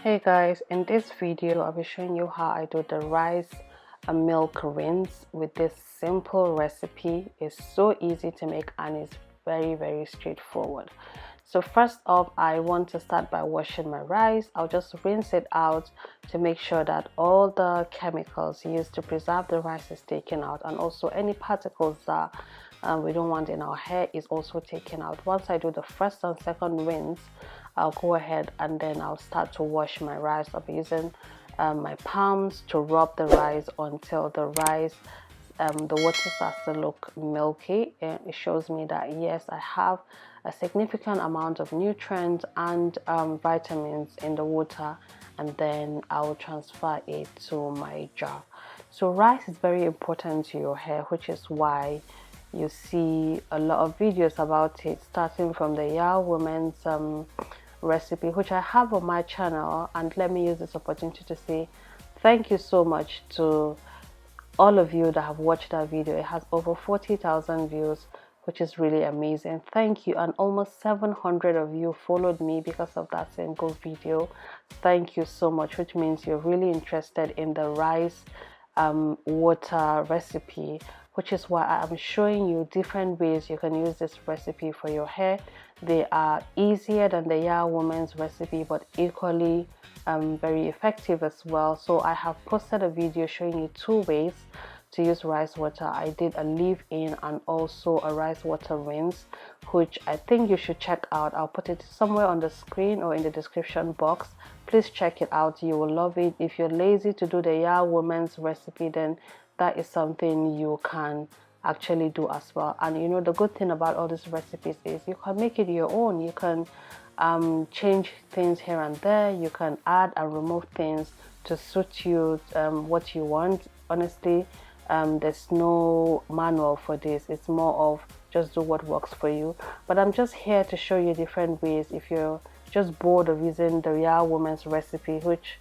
Hey guys, in this video I'll be showing you how I do the rice and milk rinse with this simple recipe. It's so easy to make and it's very straightforward. So first off, I want to start by washing my rice. I'll just rinse it out to make sure that all the chemicals used to preserve the rice is taken out, and also any particles that we don't want in our hair is also taken out. Once I do the first and second rinse, I'll go ahead and then I'll start to wash my rice. I'll be using my palms to rub the rice until the rice, the water starts to look milky. And it shows me that yes, I have a significant amount of nutrients and vitamins in the water, and then I'll transfer it to my jar. So rice is very important to your hair, which is why you see a lot of videos about it, starting from the Yao Women's recipe, which I have on my channel. And let me use this opportunity to say thank you so much to all of you that have watched that video. It has over 40,000 views, which is really amazing. Thank you. And almost 700 of you followed me because of that single video. Thank you so much, which means you're really interested in the rice water recipe, which is why I'm showing you different ways you can use this recipe for your hair. They are easier than the Yao Woman's recipe, but equally very effective as well. So I have posted a video showing you two ways to use rice water. I did a leave-in and also a rice water rinse, which I think you should check out. I'll put it somewhere on the screen or in the description box. Please check it out. You will love it. If you're lazy to do the Yao Woman's recipe, then that is something you can actually do as well. And you know, the good thing about all these recipes is you can make it your own. You can change things here and there. You can add and remove things to suit you, what you want. Honestly, there's no manual for this. It's more of just do what works for you. But I'm just here to show you different ways if you're just bored of using the Yao Woman's recipe, which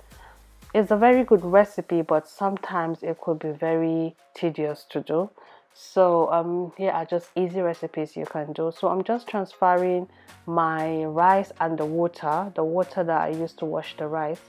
is a very good recipe, but sometimes it could be very tedious to do. So here are just easy recipes you can do. So I'm just transferring my rice and the water that I used to wash the rice.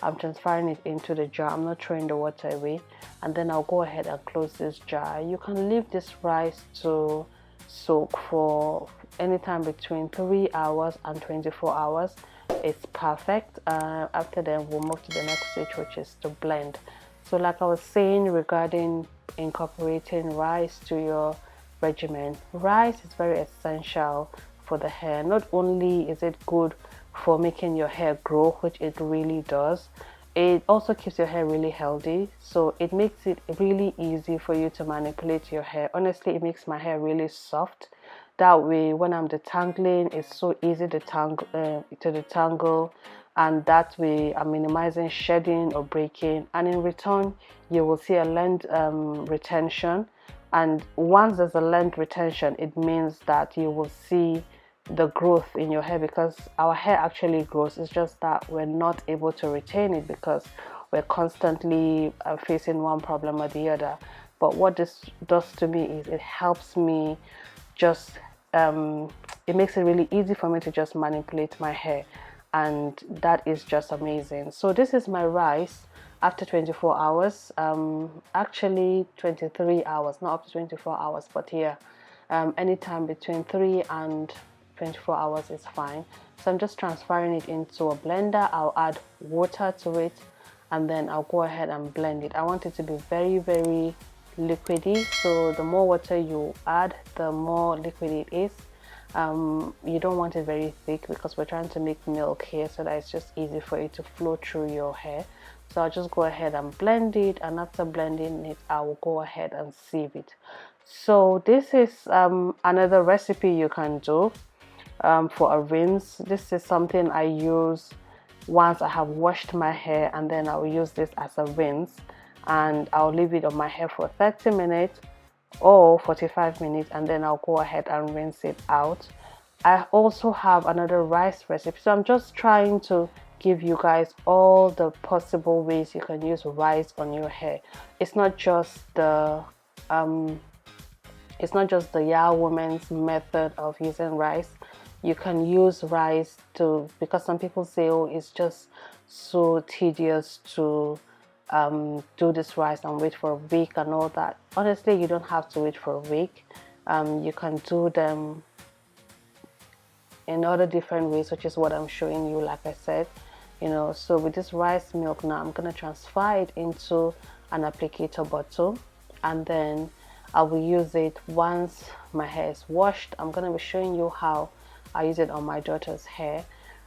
I'm transferring it into the jar. I'm not throwing the water away. And then I'll go ahead and close this jar. You can leave this rice to soak for anytime between 3 hours and 24 hours. It's perfect. After then we'll move to the next stage, which is to blend. So like I was saying regarding incorporating rice to your regimen, rice is very essential for the hair. Not only is it good for making your hair grow, which it really does, it also keeps your hair really healthy. So it makes it really easy for you to manipulate your hair. Honestly, it makes my hair really soft. That way, when I'm detangling, it's so easy to detangle, and that way I'm minimizing shedding or breaking. And in return, you will see a length retention. And once there's a length retention, it means that you will see the growth in your hair, because our hair actually grows. It's just that we're not able to retain it because we're constantly facing one problem or the other. But what this does to me is it helps me just it makes it really easy for me to just manipulate my hair, and that is just amazing. So this is my rice after 24 hours, actually 23 hours, not up to 24 hours, but here anytime between 3 and 24 hours is fine. So I'm just transferring it into a blender. I'll add water to it, and then I'll go ahead and blend it. I want it to be very liquidy, so the more water you add, the more liquid it is. You don't want it very thick because we're trying to make milk here, so that it's just easy for it to flow through your hair. So I'll just go ahead and blend it, and after blending it, I will go ahead and sieve it. So this is another recipe you can do for a rinse. This is something I use once I have washed my hair, and then I will use this as a rinse, and I'll leave it on my hair for 30 minutes or 45 minutes, and then I'll go ahead and rinse it out. I also have another rice recipe, so I'm just trying to give you guys all the possible ways you can use rice on your hair. It's not just the Yao Woman's method of using rice. You can use rice to, because some people say, oh, it's just so tedious to do this rice and wait for a week and all that. Honestly, you don't have to wait for a week. You can do them in other different ways, which is what I'm showing you, like I said. So with this rice milk now, I'm going to transfer it into an applicator bottle, and then I will use it once my hair is washed. I'm going to be showing you how I use it on my daughter's hair.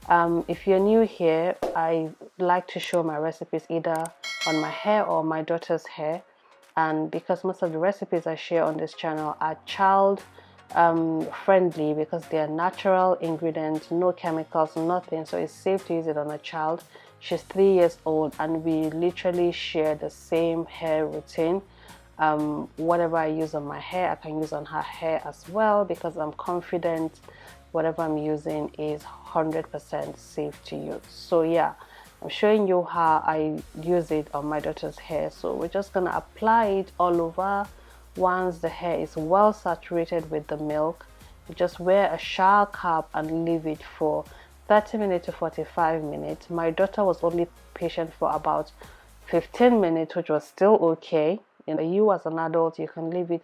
If you're new here, I like to show my recipes either on my hair or my daughter's hair, and because most of the recipes I share on this channel are child friendly, because they are natural ingredients, no chemicals, nothing, so it's safe to use it on a child. She's 3 years old and we literally share the same hair routine. Whatever I use on my hair, I can use on her hair as well, because I'm confident whatever I'm using is 100% safe to use. So yeah, I'm showing you how I use it on my daughter's hair. So we're just gonna apply it all over. Once the hair is well saturated with the milk, you just wear a shower cap and leave it for 30 minutes to 45 minutes. My daughter was only patient for about 15 minutes, which was still okay. You as an adult, you can leave it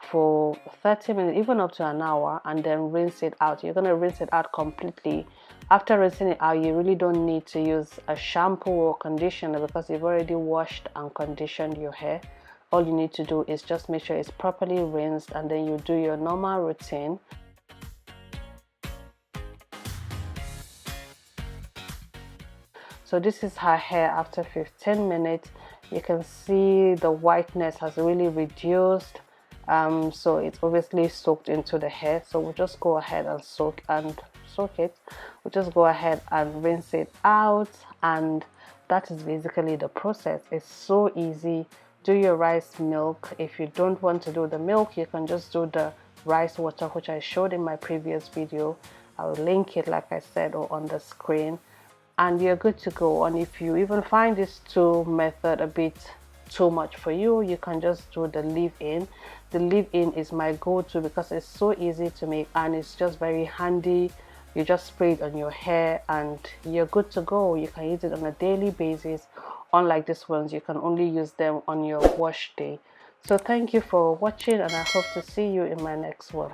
for 30 minutes, even up to an hour, and then rinse it out. You're going to rinse it out completely. After rinsing it out, you really don't need to use a shampoo or conditioner, because you've already washed and conditioned your hair. All you need to do is just make sure it's properly rinsed, and then you do your normal routine. So this is her hair after 15 minutes. You can see the whiteness has really reduced. So it's obviously soaked into the hair. So we'll just go ahead and soak it. We'll just go ahead and rinse it out, and that is basically the process. It's so easy. Do your rice milk. If you don't want to do the milk, you can just do the rice water, which I showed in my previous video. I'll link it, like I said, or on the screen, and you're good to go. And if you even find this two method a bit too much for you, you can just do the leave-in. The leave-in is my go-to because it's so easy to make and it's just very handy. You just spray it on your hair and you're good to go. You can use it on a daily basis. Unlike these ones, you can only use them on your wash day. So thank you for watching, and I hope to see you in my next one.